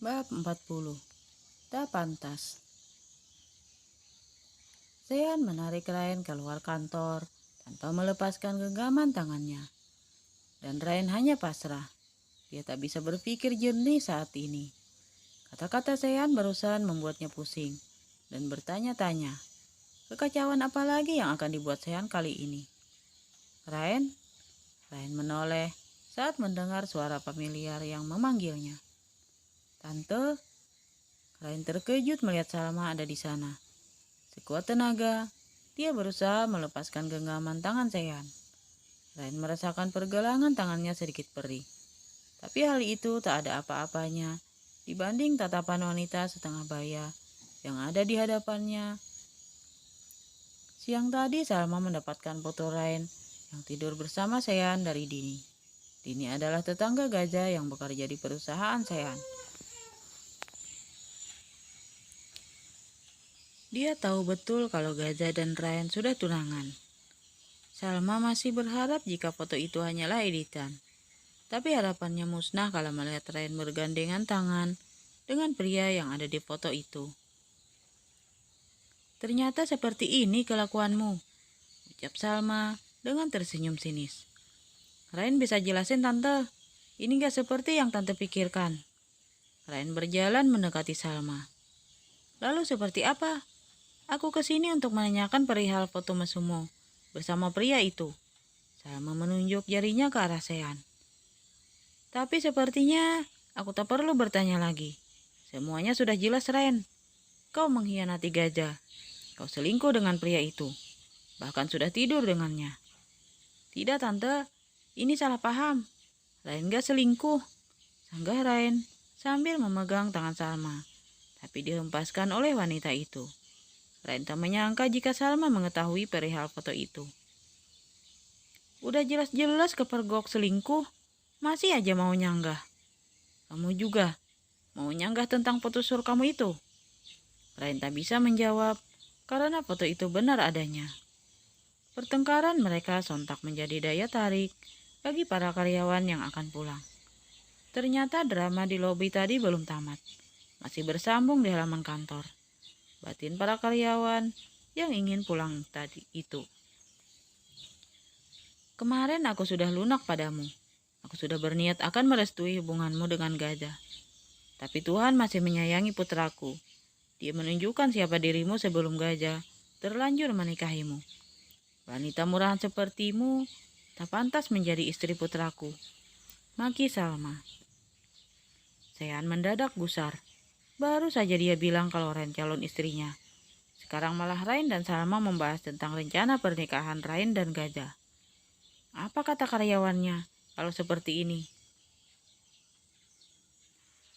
Bab 40. Tak pantas. Sean menarik Rain keluar kantor tanpa melepaskan genggaman tangannya. Dan Rain hanya pasrah. Dia tak bisa berpikir jernih saat ini. Kata-kata Sean barusan membuatnya pusing dan bertanya-tanya, kekacauan apa lagi yang akan dibuat Sean kali ini? Rain? Rain menoleh saat mendengar suara familiar yang memanggilnya. Tante? Rain terkejut melihat Salma ada di sana. Sekuat tenaga, dia berusaha melepaskan genggaman tangan Sean. Rain merasakan pergelangan tangannya sedikit perih. Tapi hal itu tak ada apa-apanya dibanding tatapan wanita setengah baya yang ada di hadapannya. Siang tadi Salma mendapatkan foto Rain yang tidur bersama Sean dari Dini. Dini adalah tetangga gajah yang bekerja di perusahaan Sean. Dia tahu betul kalau Gajah dan Ryan sudah tunangan. Salma masih berharap jika foto itu hanyalah editan. Tapi harapannya musnah kalau melihat Ryan bergandengan tangan dengan pria yang ada di foto itu. Ternyata seperti ini kelakuanmu, ucap Salma dengan tersenyum sinis. Ryan bisa jelasin tante, ini gak seperti yang tante pikirkan. Ryan berjalan mendekati Salma. Lalu seperti apa? Aku kesini untuk menanyakan perihal foto mesummu bersama pria itu. Salma menunjuk jarinya ke arah Sean. Tapi sepertinya aku tak perlu bertanya lagi. Semuanya sudah jelas, Ren. Kau mengkhianati Gajah. Kau selingkuh dengan pria itu. Bahkan sudah tidur dengannya. Tidak, Tante. Ini salah paham. Ren gak selingkuh. Sanggah Ren sambil memegang tangan Salma. Tapi dihempaskan oleh wanita itu. Ren tak menyangka jika Salma mengetahui perihal foto itu. Udah jelas-jelas kepergok selingkuh, masih aja mau nyanggah. Kamu juga mau nyanggah tentang foto sur kamu itu? Ren tak bisa menjawab karena foto itu benar adanya. Pertengkaran mereka sontak menjadi daya tarik bagi para karyawan yang akan pulang. Ternyata drama di lobi tadi belum tamat, masih bersambung di halaman kantor. Batin para karyawan yang ingin pulang tadi itu. Kemarin aku sudah lunak padamu. Aku sudah berniat akan merestui hubunganmu dengan Gajah. Tapi Tuhan masih menyayangi putraku. Dia menunjukkan siapa dirimu sebelum Gajah terlanjur menikahimu. Wanita murahan sepertimu tak pantas menjadi istri putraku. Maki Salma. Sean mendadak gusar. Baru saja dia bilang kalau Rain calon istrinya. Sekarang malah Rain dan Salma membahas tentang rencana pernikahan Rain dan Gajah. Apa kata karyawannya kalau seperti ini?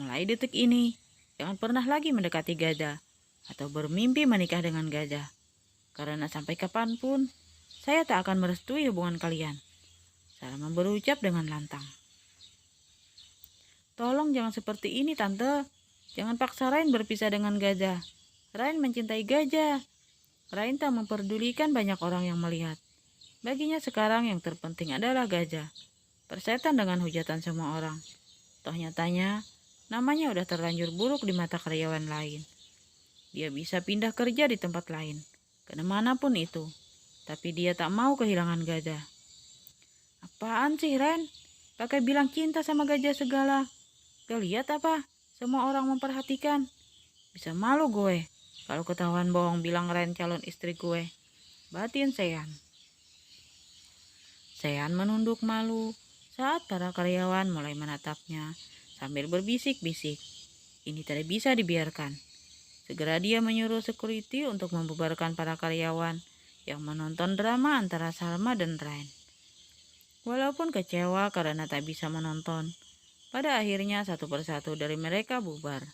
Mulai detik ini, jangan pernah lagi mendekati Gajah atau bermimpi menikah dengan Gajah. Karena sampai kapanpun, saya tak akan merestui hubungan kalian. Salma berucap dengan lantang. Tolong jangan seperti ini, Tante. Jangan paksa Rain berpisah dengan Gajah. Rain mencintai Gajah. Rain tak memperdulikan banyak orang yang melihat. Baginya sekarang yang terpenting adalah Gajah. Persetan dengan hujatan semua orang. Toh nyatanya, namanya udah terlanjur buruk di mata karyawan lain. Dia bisa pindah kerja di tempat lain, kemanapun itu. Tapi dia tak mau kehilangan Gajah. Apaan sih, Ren? Pakai bilang cinta sama Gajah segala. Gak lihat apa? Semua orang memperhatikan. Bisa malu gue kalau ketahuan bohong bilang Ren calon istri gue. Batin Sean. Sean menunduk malu saat para karyawan mulai menatapnya sambil berbisik-bisik. Ini tidak bisa dibiarkan. Segera dia menyuruh security untuk membubarkan para karyawan yang menonton drama antara Salma dan Rain. Walaupun kecewa karena tak bisa menonton, pada akhirnya satu persatu dari mereka bubar.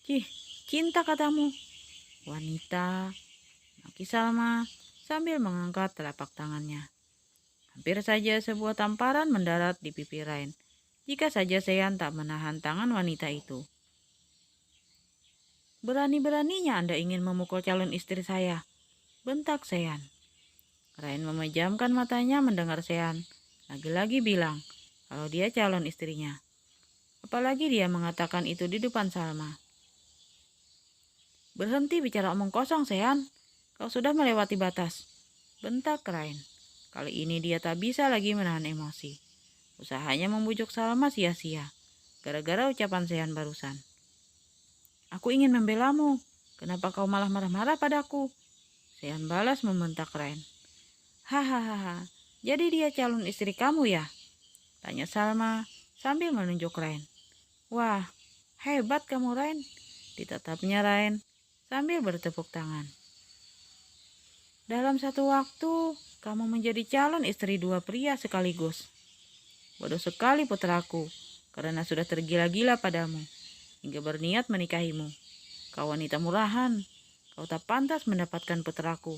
Cih, cinta katamu. Wanita, maki Salma sambil mengangkat telapak tangannya. Hampir saja sebuah tamparan mendarat di pipi Rain, jika saja Sean tak menahan tangan wanita itu. Berani-beraninya Anda ingin memukul calon istri saya, bentak Sean. Rain memejamkan matanya mendengar Sean lagi-lagi bilang kalau dia calon istrinya. Apalagi dia mengatakan itu di depan Salma. "Berhenti bicara omong kosong, Sean. Kau sudah melewati batas," bentak Rain. Kali ini dia tak bisa lagi menahan emosi. Usahanya membujuk Salma sia-sia, gara-gara ucapan Sean barusan. "Aku ingin membelamu. Kenapa kau malah marah-marah padaku?" Sean balas membentak Rain. "Hahaha, jadi dia calon istri kamu ya?" tanya Salma sambil menunjuk Rain. "Wah, hebat kamu, Rain," ditatapnya Rain sambil bertepuk tangan. "Dalam satu waktu, kamu menjadi calon istri dua pria sekaligus. Bodoh sekali putraku, karena sudah tergila-gila padamu, hingga berniat menikahimu. Kau wanita murahan, kau tak pantas mendapatkan putraku."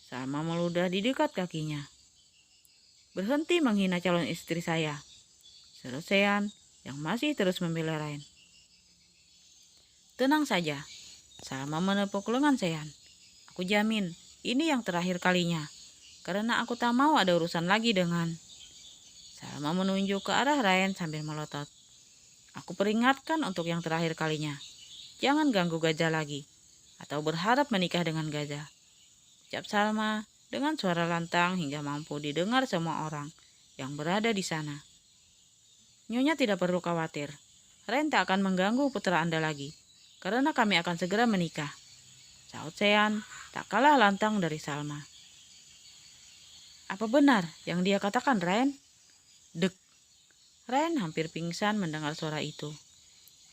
Salma meludah di dekat kakinya. "Berhenti menghina calon istri saya," seru Sean yang masih terus membela Rain. "Tenang saja," Salma menepuk lengan Sean. "Aku jamin, ini yang terakhir kalinya, karena aku tak mau ada urusan lagi dengan..." Salma menunjuk ke arah Rain sambil melotot. "Aku peringatkan untuk yang terakhir kalinya. Jangan ganggu Gajah lagi, atau berharap menikah dengan Gajah," ucap Salma dengan suara lantang hingga mampu didengar semua orang yang berada di sana. "Nyonya tidak perlu khawatir. Rain tak akan mengganggu putra Anda lagi, karena kami akan segera menikah," sahut Sean tak kalah lantang dari Salma. "Apa benar yang dia katakan, Rain?" Dek. Rain hampir pingsan mendengar suara itu.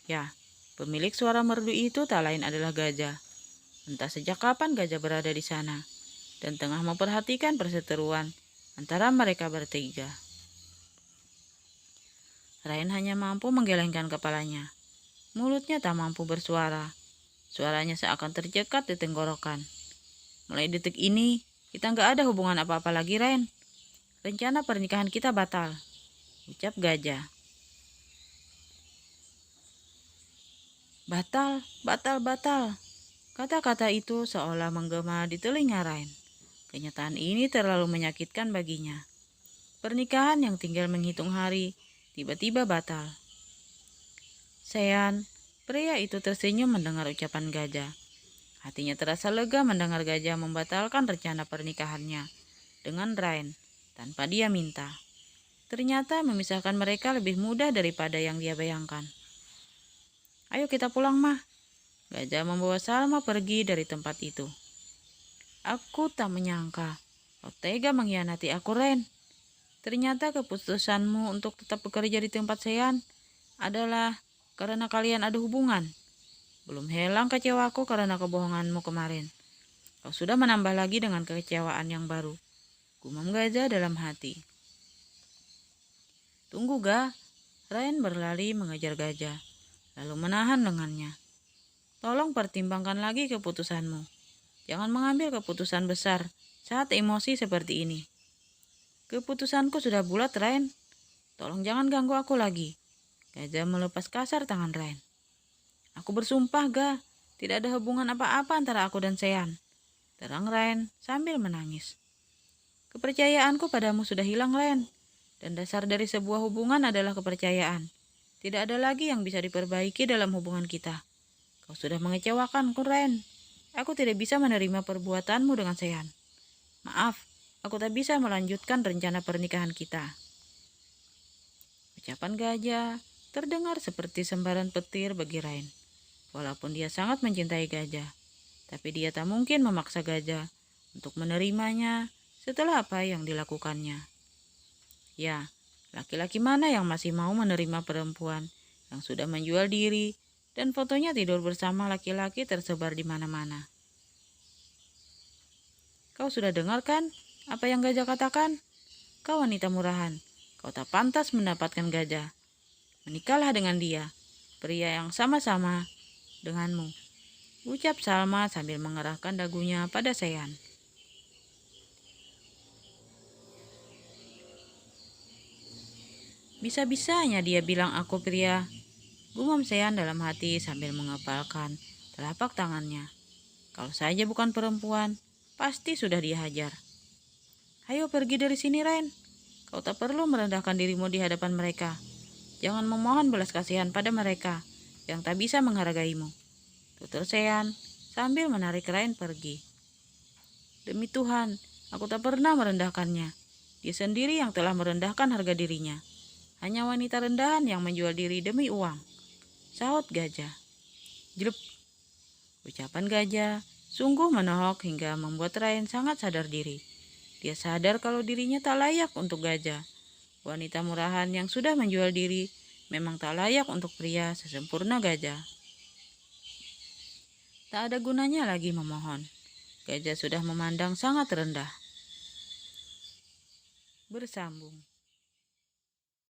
Ya, pemilik suara merdu itu tak lain adalah Gajah. Entah sejak kapan Gajah berada di sana dan tengah memperhatikan perseteruan antara mereka bertiga. Rain hanya mampu menggelengkan kepalanya. Mulutnya tak mampu bersuara. Suaranya seakan tercekat di tenggorokan. "Mulai detik ini, kita nggak ada hubungan apa-apa lagi, Rain. Rencana pernikahan kita batal," ucap Gajah. "Batal, batal, batal." Kata-kata itu seolah menggema di telinga Rain. Kenyataan ini terlalu menyakitkan baginya. Pernikahan yang tinggal menghitung hari, tiba-tiba batal. Sean, pria itu tersenyum mendengar ucapan Gajah. Hatinya terasa lega mendengar Gajah membatalkan rencana pernikahannya dengan Rain tanpa dia minta. Ternyata memisahkan mereka lebih mudah daripada yang dia bayangkan. "Ayo kita pulang, Mah." Gajah membawa Salma pergi dari tempat itu. "Aku tak menyangka kau tega mengkhianati aku, Rain. Ternyata keputusanmu untuk tetap bekerja di tempat Sean adalah karena kalian ada hubungan. Belum hilang kecewaku karena kebohonganmu kemarin. Kau sudah menambah lagi dengan kekecewaan yang baru," gumam Gajah dalam hati. "Tunggu, Ga." Rain berlari mengejar Gajah, lalu menahan lengannya. "Tolong pertimbangkan lagi keputusanmu. Jangan mengambil keputusan besar saat emosi seperti ini." "Keputusanku sudah bulat, Rain. Tolong jangan ganggu aku lagi." Gajah melepas kasar tangan Rain. "Aku bersumpah, Ga, tidak ada hubungan apa-apa antara aku dan Sean," terang Rain sambil menangis. "Kepercayaanku padamu sudah hilang, Rain. Dan dasar dari sebuah hubungan adalah kepercayaan. Tidak ada lagi yang bisa diperbaiki dalam hubungan kita. Kau sudah mengecewakanku, Rain. Aku tidak bisa menerima perbuatanmu dengan Sean. Maaf, aku tak bisa melanjutkan rencana pernikahan kita." Ucapan Gajah terdengar seperti sembaran petir bagi Rain. Walaupun dia sangat mencintai Gajah, tapi dia tak mungkin memaksa Gajah untuk menerimanya setelah apa yang dilakukannya. Ya, laki-laki mana yang masih mau menerima perempuan yang sudah menjual diri dan fotonya tidur bersama laki-laki tersebar di mana-mana? "Kau sudah dengar kan apa yang Gajah katakan? Kau wanita murahan. Kau tak pantas mendapatkan Gajah. Menikahlah dengan dia, pria yang sama-sama denganmu," ucap Salma sambil mengerahkan dagunya pada Sean. "Bisa-bisanya dia bilang aku pria," gumam Sean dalam hati sambil mengepalkan telapak tangannya. "Kalau saja bukan perempuan, pasti sudah dihajar. Ayo pergi dari sini, Rain. Kau tak perlu merendahkan dirimu di hadapan mereka. Jangan memohon belas kasihan pada mereka yang tak bisa menghargaimu, tutur Sean sambil menarik Rain pergi. Demi Tuhan, aku tak pernah merendahkannya. Dia sendiri yang telah merendahkan harga dirinya. Hanya wanita rendahan yang menjual diri demi uang, sahut gajah. Jelep. Ucapan gajah sungguh menohok hingga membuat Rain sangat sadar diri. Dia sadar kalau dirinya tak layak untuk gajah. Wanita murahan yang sudah menjual diri memang tak layak untuk pria sesempurna gajah. Tak ada gunanya lagi memohon. Gajah sudah memandang sangat rendah. Bersambung.